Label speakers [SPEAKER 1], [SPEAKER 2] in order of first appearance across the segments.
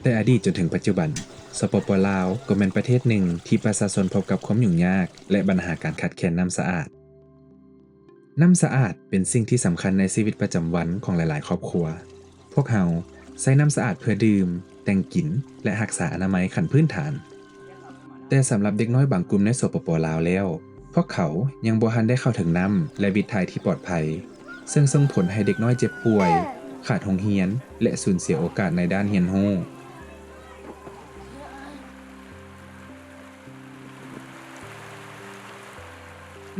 [SPEAKER 1] แต่อดีตจนถึงปัจจุบันสปป.ลาวก็เป็นประเทศหนึ่งที่ประชาชนพบกับความยุ่งยากและปัญหาการขาดแคลนน้ำสะอาดน้ำสะอาดเป็นสิ่งที่สำคัญในชีวิตประจำวันของหลายๆครอบครัวพวกเราใช้น้ำสะอาดเพื่อดื่มแต่งกินและรักษาอนามัยขั้นพื้นฐานแต่สำหรับเด็กน้อยบางกลุ่มในสปป.ลาวแล้วพวกเขายังบ่ทันได้เข้าถึงน้ำและวิถีที่ปลอดภัยซึ่งส่งผลให้เด็กน้อยเจ็บป่วยขาดโรงเรียนและสูญเสียโอกาสในด้านเรียนรู้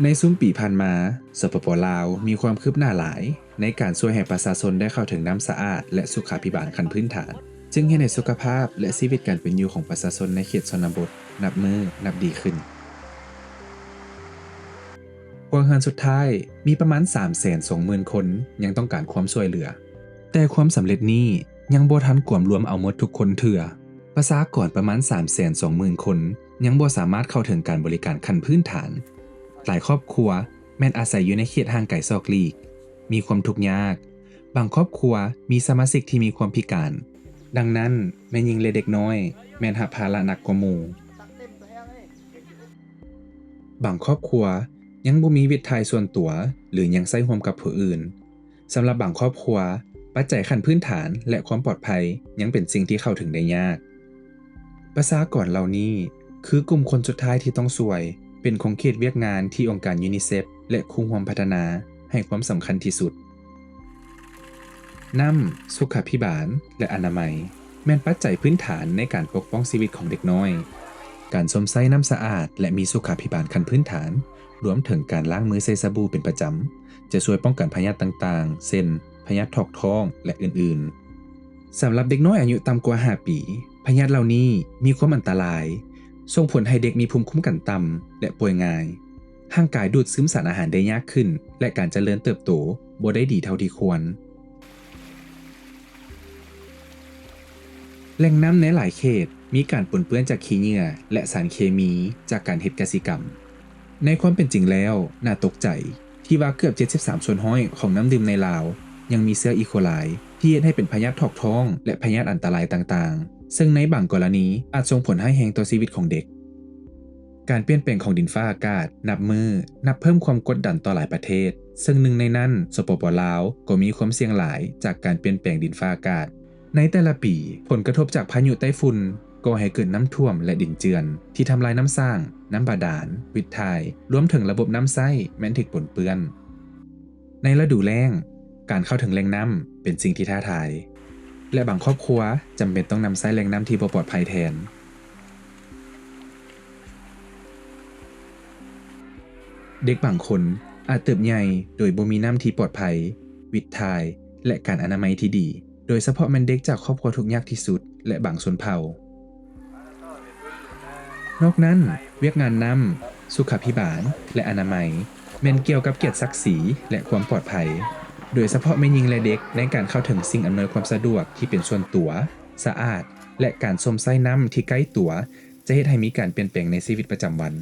[SPEAKER 1] ในซุ้มปีผ่านมาสปป.ลาวมีความคืบหน้าหลายในการช่วยให้ประชาชนได้เข้าถึงน้ำสะอาดและสุขาภิบาลขั้นพื้นฐานจึงเฮ็ดให้สุขภาพและชีวิตการเป็นอยู่ของประชาชนในเขตชนบทนับดีขึ้นครัวเรือนสุดท้ายมีประมาณ 320,000 คนยังต้องการความช่วยเหลือแต่ความสำเร็จนี้ยังบ่ทันกวมรวมเอาหมดทุกคนเถื่อประชากรประมาณ 320,000 คนยังบ่สามารถเข้าถึงการบริการขั้นพื้นฐานหลายครอบครัวแม้นอาศัยอยู่ในเขตห่างไกลซอกลีกมีความทุกข์ยากบางครอบครัวมีสมาชิกที่มีความพิการดังนั้นแม่หญิงและเด็กน้อยแม่นรับภาระหนักกว่าหมู่บางครอบครัวยังบ่มีวิถีส่วนตัวหรือยังใช้ร่วมกับผู้อื่นสำหรับบางครอบครัวปัจจัยขั้นพื้นฐานและความปลอดภัยยังเป็นสิ่งที่เข้าถึงได้ยากประชากรเหล่านี้คือกลุ่มคนสุดท้ายที่ต้องช่วยเป็นของเขตเวียกงานที่องค์การยูนิเซฟและคู่ร่วมพัฒนาให้ความสำคัญที่สุดน้ำสุขภิบาลและอนามัยแม่นปัจจัยพื้นฐานในการปกป้องชีวิตของเด็กน้อยการสวมใส่น้ำสะอาดและมีสุขภิบาลขั้นพื้นฐานรวมถึงการล้างมือใช้สบู่เป็นประจำจะช่วยป้องกันพยาธิต่างๆเช่นพยาธิท้องท้องและอื่นๆสำหรับเด็กน้อยอายุต่ำกว่า5 ปีพยาธิเหล่านี้มีความอันตรายส่งผลให้เด็กมีภูมิคุ้มกันต่ำและป่วยง่ายร่างกายดูดซึมสารอาหารได้ยากขึ้นและการเจริญเติบโตบ่ได้ดีเท่าที่ควรแหล่งน้ำในหลายเขตมีการปนเปื้อนจากขี้เหงื่อและสารเคมีจากการเฮ็ดกสิกรรมในความเป็นจริงแล้วน่าตกใจที่ว่าเกือบ73%ของน้ำดื่มในลาวยังมีเชื้ออีโคไลที่เฮ็ดให้เป็นพยาธิท้องท้องและพยาธิอันตรายต่างๆซึ่งในบางกรณีอาจส่งผลให้แรงต่อชีวิตของเด็กการเปลี่ยนแปลงของดินฟ้าอากาศนับเพิ่มความกดดันต่อหลายประเทศซึ่งหนึ่งในนั้นสปป.ลาวก็มีความเสี่ยงหลายจากการเปลี่ยนแปลงดินฟ้าอากาศในแต่ละปีผลกระทบจากพายุไต้ฝุ่นก่อให้เกิดน้ำท่วมและดินเจือนที่ทำลายน้ำสร้างน้ำบาดาลวิถีรวมถึงระบบน้ำใช้แม้นถูกปนเปื้อนในฤดูแล้งการเข้าถึงแหล่งน้ำเป็นสิ่งที่ท้าทายและบางครอบครัวจำเป็นต้องนำใช้แหล่งน้ำที่บ่ปลอดภัยแทนเด็กบางคนอาจเติบใหญ่โดยบ่มีน้ำที่ปลอดภัยวิถีและการอนามัยที่ดีโดยเฉพาะแม่นเด็กจากครอบครัวทุกข์ยากที่สุดและบางชนเผ่านอกนั้นเวียกงานน้ำสุขภิบาลและอนามัยแม่นเกี่ยวกับเกียรติศักดิ์ศรีและความปลอดภัยโดยเฉพาะแม่หญิงและเด็กในการเข้าถึงสิ่งอำนวยความสะดวกที่เป็นส่วนตัวสะอาดและการสวมใส่น้ำที่ใกล้ตัวจะเฮ็ดให้มีการเปลี่ยนแปลงในชีวิตประจำวัน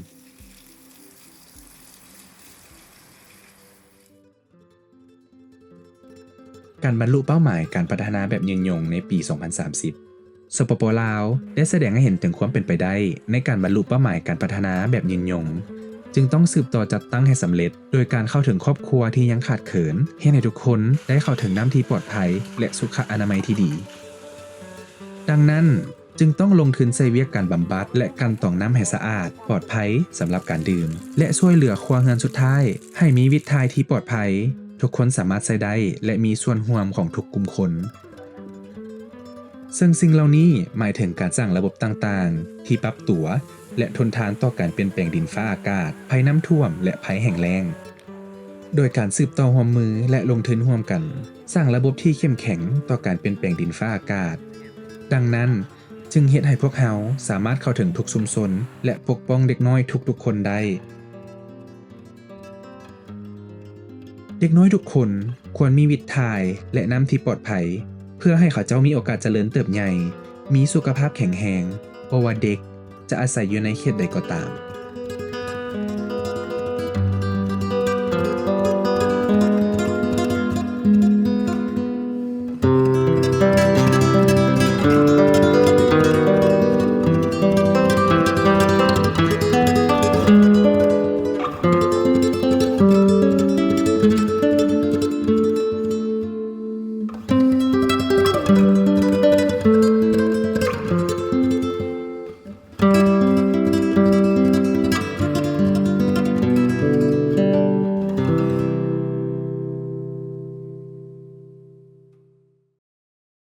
[SPEAKER 1] การบรรลุเป้าหมายการพัฒนาแบบยืนยงในปี 2030 สปป.ลาวได้แสดงให้เห็นถึงความเป็นไปได้ในการบรรลุเป้าหมายการพัฒนาแบบยืนยงจึงต้องสืบต่อจัดตั้งให้สำเร็จโดยการเข้าถึงครอบครัวที่ยังขาดเขินให้ทุกคนได้เข้าถึงน้ำที่ปลอดภัยและสุขอนามัยที่ดีดังนั้นจึงต้องลงทุนใช้เวียกการบำบัดและการต่องน้ำให้สะอาดปลอดภัยสำหรับการดื่มและช่วยเหลือครัวเรือนสุดท้ายให้มีวิถีที่ปลอดภัยทุกคนสามารถใช้ได้และมีส่วนร่วมของทุกกลุ่มคนซึ่งสิ่งเหล่านี้หมายถึงการสร้างระบบต่างๆที่ปรับตัวและทนทานต่อการเปลี่ยนแปลงดินฟ้าอากาศภัยน้ำท่วมและภัยแห้งแล้งโดยการสืบต่อร่วมมือและลงทุนร่วมกันสร้างระบบที่เข้มแข็งต่อการเปลี่ยนแปลงดินฟ้าอากาศดังนั้นจึงเฮ็ดให้พวกเราสามารถเข้าถึงทุกชุมชนและปกป้องเด็กน้อยทุกๆคนได้เด็กน้อยทุกคนควรมีวิถีและน้ำที่ปลอดภัยเพื่อให้เขาเจ้ามีโอกาสเจริญเติบใหญ่มีสุขภาพแข็งแรงบ่ว่าเด็กจะอาศัยอยู่ในเขตใดก็ตาม